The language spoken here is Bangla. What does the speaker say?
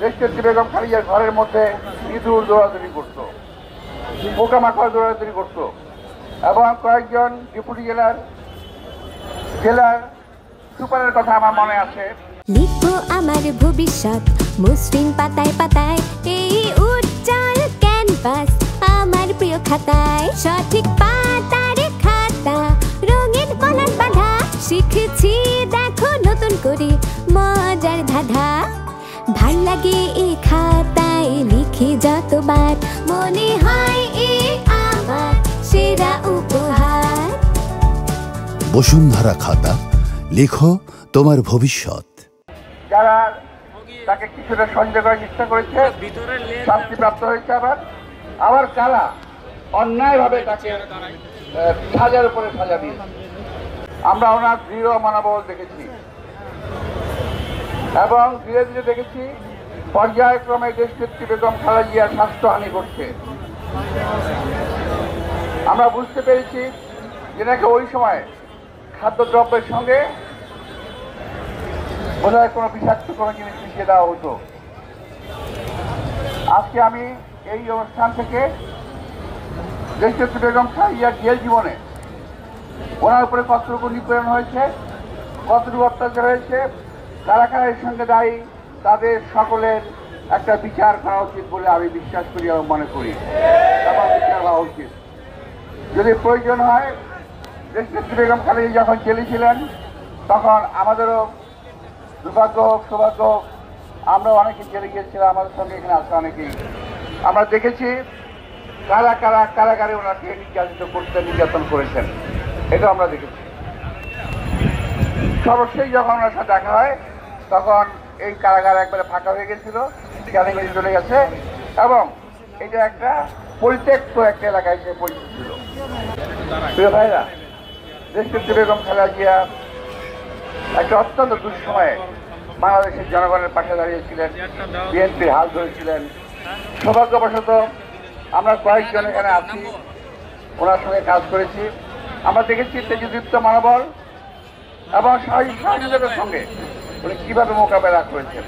দেশনেত্রী বেগম খালেদার ঘরের মধ্যে ইঁদুর দৌড়াদৌড়ি করতো, পোকামাকড় দৌড়াদৌড়ি করতো এবং কয়েকজন ডেপুটি জেলার সুপারের কথা আমার মনে আছে। লিখবো আমার ভবিষ্যৎ মসৃণ পাতায় পাতায়, এই উজ্জ্বল ক্যানভাস আমার প্রিয় খাতায়। সঠিক পাতার খাতা, রঙিন কলার বাঁধা, শিখেছি দেখো নতুন করে মজার ধাঁধা। ভাল লাগে এই খাতায় লিখে যতবার, মনে হয় এ আমার সেরা উপহার। বসুন্ধরা খাতা, লেখো তোমার ভবিষ্যৎ। যারা তাকে কিছুটা সন্দেহ করার চেষ্টা করেছে শাস্তিপ্রাপ্ত হয়েছে, আবার কারা অন্যায়ভাবে তাকে সাজার উপরে সাজা দিয়েছে। আমরা ওনার দৃঢ় মনোবল দেখেছি এবং ধীরে ধীরে দেখেছি পর্যায়ক্রমে দেশনেত্রী বেগম খালেদা জিয়ার স্বাস্থ্যহানি ঘটছে। আমরা বুঝতে পেরেছি যে নাকি ওই সময় খাদ্যদ্রব্যের সঙ্গে বোধহয় কোনো বিষাক্ত কোনো জিনিস মিশিয়ে দেওয়া হতো। আজকে আমি এই অবস্থান থেকে দেশনেত্রী বেগম খালেদা জিয়ার জেল জীবনে ওনার উপরে কতটুকু নিপীড়ন হয়েছে, কতটুকু অত্যাচার হয়েছে, কারা কারা এর সঙ্গে দায়ী, তাদের সকলের একটা বিচার করা উচিত বলে আমি বিশ্বাস করি এবং মনে করি এবং বিচার হওয়া উচিত। যদি প্রয়োজন হয়, দেশনেত্রী বেগম খালেদা যখন জেলে ছিলেন তখন আমাদেরও দুর্ভাগ্য হোক সৌভাগ্য হোক, আমরা অনেকে জেলে গিয়েছিলাম, আমাদের সঙ্গে এখানে আসে অনেকেই। আমরা দেখেছি কারা কারা কারাগারে ওনাকে নির্যাতিত করতে নির্যাতন করেছেন, এটা আমরা দেখেছি। সর্বশেষ যখন ওনার সাথে দেখা হয় তখন এই কারাগার একবারে ফাঁকা হয়ে গেছিল, ক্যানিংয়ে চলে গেছে এবং এটা একটা পরিত্যক্ত একটা এলাকায় সে পরিচিত ছিল। প্রিয় ভাইরা, দেশনেত্রী বেগম খালেদা জিয়া একটা অত্যন্ত দুঃসময়ে বাংলাদেশের জনগণের পাশে দাঁড়িয়েছিলেন, বিএনপির হাল ধরেছিলেন। সৌভাগ্যবশত আমরা কয়েকজন এখানে আছি, ওনার সঙ্গে কাজ করেছি। আমরা দেখেছি তেজদীপ্ত মনোবল এবং সহযোগিতার সঙ্গে উনি কীভাবে মোকাবেলা করেছেন।